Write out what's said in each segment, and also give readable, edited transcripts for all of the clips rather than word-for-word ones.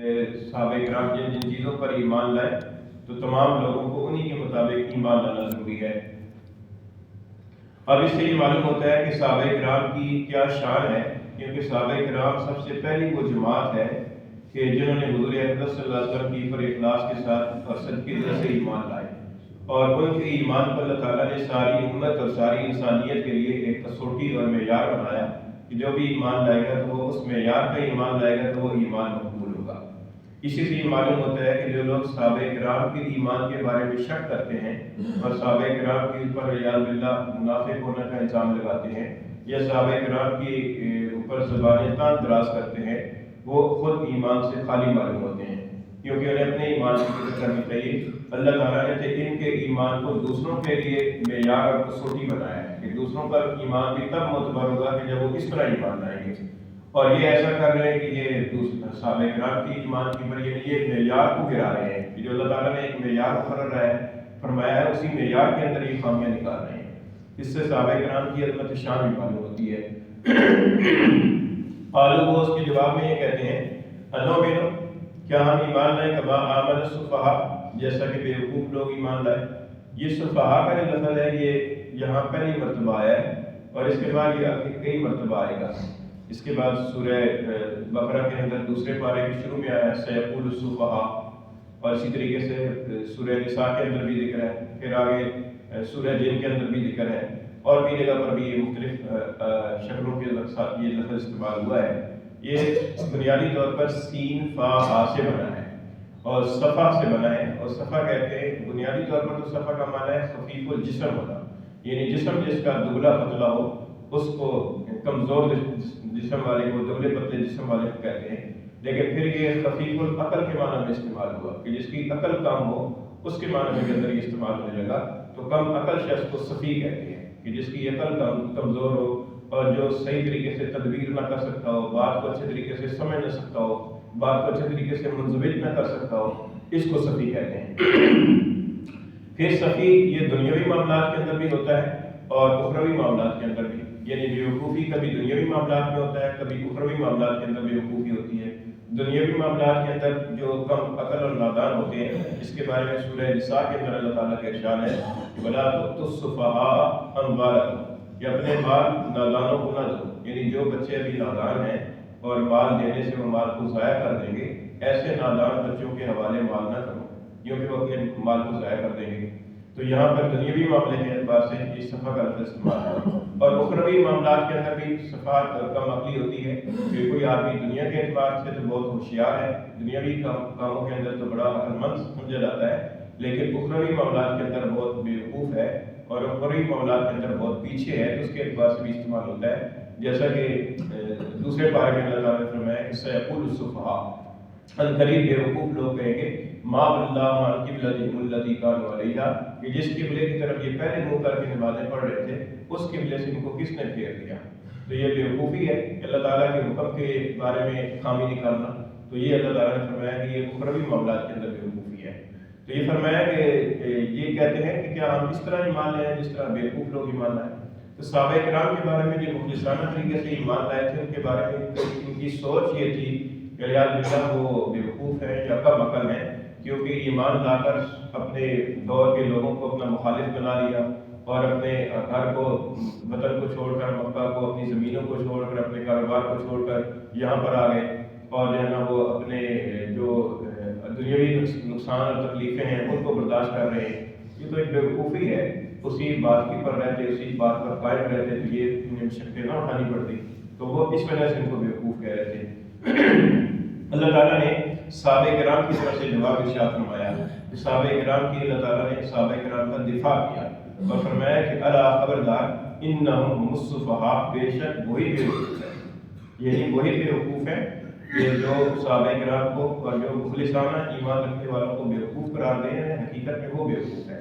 صحابہ کرام جن جن چیزوں پر ایمان لائے تو تمام لوگوں کو انہی کے مطابق ایمان لانا ضروری ہے۔ اب اس سے یہ معلوم ہوتا ہے کہ صحابہ کرام کی کیا شان ہے، کیونکہ صحابہ کرام سب سے پہلی وہ جماعت ہے کہ جنہوں نے حضور اقدس صلی اللہ علیہ وسلم کی پر اخلاص کے ساتھ اور صدقے سے ایمان لائے، اور ان کے ایمان پر اللہ تعالیٰ نے ساری امت اور ساری انسانیت کے لیے ایک کسوٹی اور معیار بنایا کہ جو بھی ایمان لائے گا تو وہ اس معیار کا ایمان لائے گا تو وہ ایمان مقبول ہوگا۔ اسی سے یہ معلوم ہوتا ہے کہ جو لوگ صحابہ کرام کے ایمان کے بارے میں شک کرتے ہیں اور صحابہ کرام کے اوپر عیاذ باللہ منافق ہونے کا الزام لگاتے ہیں یا صحابہ کرام کے اوپر زبانیں تان دراز کرتے ہیں، وہ خود ایمان سے خالی معلوم ہوتے ہیں، کیونکہ انہیں اپنے ایمان کی قدر کرنی چاہیے۔ اللہ تعالیٰ نے ان کے ایمان کو دوسروں کے لیے معیار اور کسوٹی بنایا ہے کہ دوسروں کا ایمان بھی تب معتبر ہوگا کہ جب وہ اس طرح ایمان لائیں گے، اور یہ ایسا کر رہے ہیں کہ یہ صحابہ کرام کی ایمان کی پر یہ معیار کو گرا رہے ہیں کہ جو اللہ تعالیٰ نے ایک معیار مقرر فرمایا ہے اسی معیار کے اندر یہ خامیاں نکال رہے ہیں۔ اس سے صحابہ کرام کی عظمت شان بھی معلوم ہوتی ہے۔ قالوا وہ اس کے جواب میں یہ کہتے ہیں انؤمن کیا ہم ایمان لائیں کما آمن السفہاء جیسا کہ بیوقوف لوگ ایمان لائے۔ یہ سفہاء کا جو لفظ ہے یہ یہاں پہلی مرتبہ آیا ہے اور اس کے بعد یہ آگے کئی مرتبہ آئے گا۔ اس کے بعد سورہ بقرہ کے اندر دوسرے پارے کے شروع میں آیا سیقول السفہاء، اور اسی طریقے سے سورہ نساء کے اندر بھی ذکر ہے، پھر آگے سورہ جن کے اندر بھی ذکر ہے، اور بھی جگہ پر بھی یہ مختلف شکلوں کے ساتھ یہ لفظ استعمال ہوا ہے۔ یہ بنیادی طور پر سین فا ہا سے بنا ہے اور صفا سے بنا ہے، اور صفا کہتے ہیں بنیادی طور پر تو صفا کا معنی ہے خفیف الجسم ہونا، یعنی جسم جس کا دبلا پتلا ہو اس کو کمزور جسم والے کو، دبلے پتلے جسم والے کو کہتے ہیں۔ لیکن پھر یہ خفیف العقل کے معنی میں استعمال ہوا کہ جس کی عقل کم ہو اس کے معنی میں کے اندر یہ استعمال ہونے لگا، تو کم عقل شخص کو صفی کہتے ہیں کہ جس کی عقل کمزور ہو اور جو صحیح طریقے سے تدبیر نہ کر سکتا ہو، بات کو اچھے طریقے سے سمجھ نہ سکتا ہو، بات کو اچھے طریقے سے منضبط نہ کر سکتا ہو، اس کو صفی کہتے ہیں۔ پھر صفی یہ دنیاوی معاملات کے اندر بھی ہوتا ہے اور اخروی معاملات کے اندر بھی، یعنی بیوقوفی کبھی دنیاوی معاملات میں ہوتا ہے، کبھی اخروی معاملات کے اندر بیوقوفی ہوتی ہے۔ دنیاوی معاملات کے اندر جو کم عقل اور نادان ہوتے ہیں، اس کے بارے میں سورہ نساء کے اندر اللہ تعالیٰ کا ارشاد ہے وَلَا تُؤْتُوا السُّفَهَاءَ أَمْوَالَكُمْ کہ اپنے مال نادانوں کو نہ دو، یعنی جو بچے ابھی نادان ہیں اور مال دینے سے وہ مال کو ضائع کر دیں گے، ایسے نادان بچوں کے حوالے مال نہ کرو کیونکہ وہ اپنے مال کو ضائع کر دیں گے۔ تو یہاں پر دنیاوی معاملے کے اعتبار سے اس صفحہ کا لفظ استعمال ہے، اور اخروی معاملات کے اندر بھی صفحہ کم عقلی ہوتی ہے کہ کوئی آدمی دنیا کے اعتبار سے تو بہت ہوشیار ہے، دنیاوی کاموں کے اندر تو بڑا عقل مند سمجھا جاتا ہے، لیکن اخروی معاملات کے اندر بہت بیوقوف ہے اور اخروی معاملات کے اندر بہت پیچھے ہے، تو اس کے اعتبار سے بھی استعمال ہوتا ہے۔ جیسا کہ دوسرے پارے میں اللہ تعالیٰ نے فرمایا کہ سیقول السفہاء قریب بیوقوف لوگ کہیں گے ما اللہ عن قبلتہم التی کانوا علیہا کہ جس قبلے کی طرف یہ پہلے منہ کر کے نمازیں پڑھ رہے تھے اس قبلے سے ان کو کس نے پھیر دیا۔ تو یہ بیوقوفی ہے کہ اللہ تعالیٰ کے حکم کے بارے میں خامی نکالنا، تو یہ اللہ تعالیٰ نے فرمایا کہ یہ اخروی معاملات کے اندر بیوقوفی ہے۔ تو یہ فرمایا کہ یہ کہتے ہیں کہ کیا ہم اس طرح ایمان لائیں جس طرح بیوقوف لوگ ایمان لائیں۔ تو صحابہ کرام کے بارے میں جو مخلصانہ طریقے سے ایمان لائے تھے ان کے بارے میں ان کی سوچ یہ تھی کہ یاد باللہ وہ بیوقوف ہیں یا کم عقل ہیں، کیونکہ ایمان لا کر اپنے دور کے لوگوں کو اپنا مخالف بنا لیا اور اپنے گھر کو، وطن کو چھوڑ کر، مکہ کو، اپنی زمینوں کو چھوڑ کر، اپنے کاروبار کو چھوڑ کر یہاں پر آ گئے، اور جو ہے نا وہ اپنے جو دنیاوی نقصان اور تکلیفیں ہیں ان کو برداشت کر رہے ہیں۔ یہ تو ایک بیوقوفی ہے، اسی بات کی پر رہتے، اسی بات پر قائم رہتے تو یہ انہیں مشقتیں نہ اٹھانی پڑتی، تو وہ اس وجہ سے ان کو بیوقوف کہہ رہے تھے۔ اللہ تعالیٰ نے صحابہ کرام کی طرف سے جواب ارشاد فرمایا کہ صحابہ کرام کی اللہ تعالیٰ نے صحابہ کرام کا دفاع کیا اور فرمایا کہ الا خبردار انہم هم السفہاء بے شک وہی بیوقوف ہیں، یعنی وہی بیوقوف ہیں کہ جو صحابہ کرام کو اور جو مخلصانہ ایمان رکھنے والوں کو بیوقوف قرار دے ہیں، حقیقت میں وہ بیوقوف ہیں۔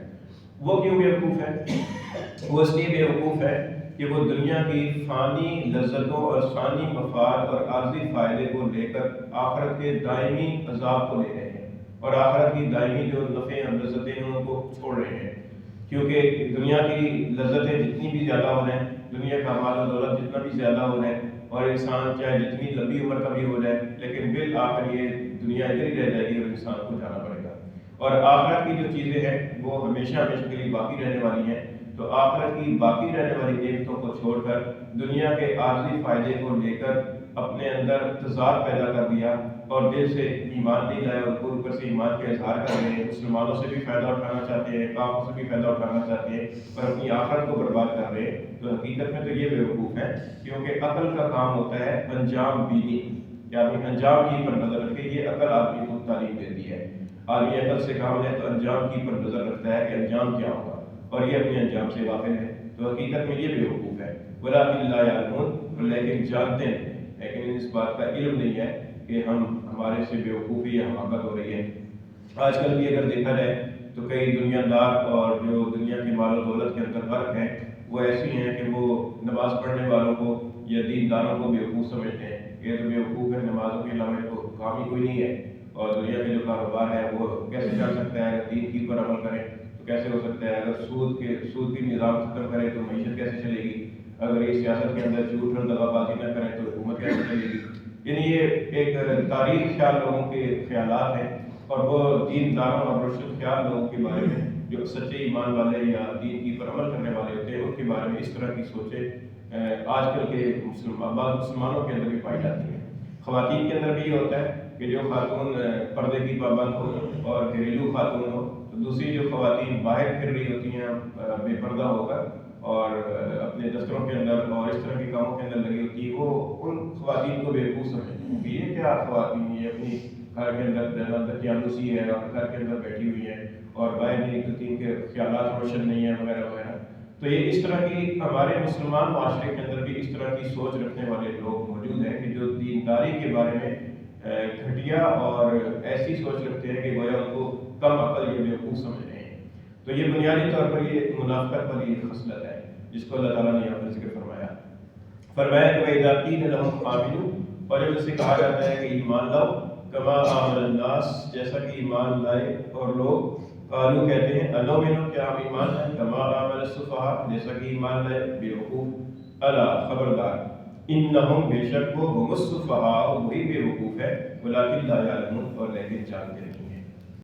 وہ کیوں بیوقوف ہیں؟ وہ اس لیے بیوقوف ہے کہ وہ دنیا کی فانی لذتوں اور فانی مفاد اور عارضی فائدے کو لے کر آخرت کے دائمی عذاب کو لے رہے ہیں، اور آخرت کی دائمی جو نفع اور لذتیں ہیں ان کو چھوڑ رہے ہیں، کیونکہ دنیا کی لذتیں جتنی بھی زیادہ ہو جائیں، دنیا کا مال و دولت جتنا بھی زیادہ ہو جائے، اور انسان چاہے جتنی لمبی عمر کا بھی ہو جائے، لیکن بالآخر یہ دنیا ادھر ہی رہ جائے گی اور انسان کو جانا پڑے گا، اور آخرت کی جو چیزیں ہیں وہ ہمیشہ ہمیشہ کے لیے باقی رہنے والی ہیں۔ تو آخرت کی باقی رہنے والی نعمتوں کو چھوڑ کر دنیا کے عارضی فائدے کو لے کر اپنے اندر تضاد پیدا کر دیا اور دل سے ایمان نہیں لائے، اور اوپر سے ایمان کا اظہار کر رہے ہیں، مسلمانوں سے بھی فائدہ اٹھانا چاہتے ہیں، کافروں سے بھی فائدہ اٹھانا چاہتے ہیں، اور اپنی آخرت کو برباد کر رہے ہیں، تو حقیقت میں تو یہ بیوقوف ہے، کیونکہ عقل کا کام ہوتا ہے انجام بینی، یعنی انجام کی پر نظر رکھے۔ یہ عقل آدمی کو تعلیم دیتی ہے، آدمی عقل سے کام ہے تو انجام کی پر نظر رکھتا ہے کہ انجام کیا ہوگا، اور یہ اپنے انجام سے واقف ہے، تو حقیقت میں یہ بیوقوف ہے۔ وَلَٰكِن لَا يَعْلَمُونَ، لیکن جانتے ہیں، لیکن اس بات کا علم نہیں ہے کہ ہمارے سے بیوقوفی یا حماقت ہو رہی ہے۔ آج کل بھی اگر دیکھا جائے تو کئی دنیا دار اور جو دنیا کی مال و دولت کے اندر غرق ہیں، وہ ایسی ہیں کہ وہ نماز پڑھنے والوں کو یا دینداروں کو بیوقوف سمجھتے ہیں، یہ تو بیوقوف ہے، نمازوں کے علاوہ کو کام ہی کوئی نہیں ہے، اور دنیا کے جو کاروبار ہے وہ کیسے چل سکتا ہے؟ اگر دین کی پر عمل کریں تو کیسے ہو سکتا ہے؟ اگر سود کی نظام ختم کریں تو معیشت کیسے چلے گی؟ اگر یہ سیاست کے اندر جھوٹ اور دغا بازی نہ کریں تو حکومت کیسے چلے گی؟ یعنی یہ ایک تاریخ خیال لوگوں کے خیالات ہیں، اور وہ دین داروں اور روشن خیال لوگوں کے بارے میں جو سچے ایمان والے یا دین کی پر عمل کرنے والے ہوتے ہیں، ان کے بارے میں اس طرح کی سوچیں آج کل کے مسلمانوں کے اندر بھی پائی جاتی ہیں۔ خواتین کے اندر بھی یہ ہوتا ہے کہ جو خاتون پردے کی پابند ہو اور گھریلو خاتون ہو، تو دوسری جو خواتین باہر پھر رہی ہوتی ہیں بے پردہ ہو کر اور اپنے دفتروں کے اندر اور اس طرح کے کاموں کے اندر لگی ہوتی ہے، وہ ان خواتین کو بیوقوف سمجھتی ہیں کہ یہ کیا خواتین، یہ اپنی گھر کے اندر دقیانوسی ہے اور گھر کے اندر بیٹھی ہوئی ہیں اور باہر نہیں نکلتی، ان کے خیالات روشن نہیں ہیں وغیرہ وغیرہ۔ تو یہ اس طرح کی ہمارے مسلمان معاشرے کے اندر بھی اس طرح کی سوچ رکھنے والے لوگ موجود ہیں کہ جو دینداری کے بارے میں گھٹیا اور ایسی سوچ رکھتے ہیں کہ گویا ان کو کم عقل یا بیوقوف سمجھ رہے ہیں۔ تو یہ بنیادی طور پر یہ منافقت والی خصلت ہے جس کو اللہ تعالیٰ نے یہاں پر ذکر فرمایا کہ وَإِذَا قِيلَ لَهُمْ آمِنُوا، اور جب اس سے کہا جاتا ہے کہ ایمان لاؤ، كَمَا آمَنَ النَّاسُ، جیسا کہ ایمان لائے اور لوگ، قالوا کہتے ہیں أَنُؤْمِنُ، کیا ہم ایمان لائیں، كَمَا آمَنَ السُّفَهَاءُ، جیسا کہ ایمان لائے بیوقوف، الا خبردار، انہم بے شک وہ، ہم السفہاء، وہی بیوقوف ہے، ولکن لا یعلمون، اور لیکن جانتے نہیں۔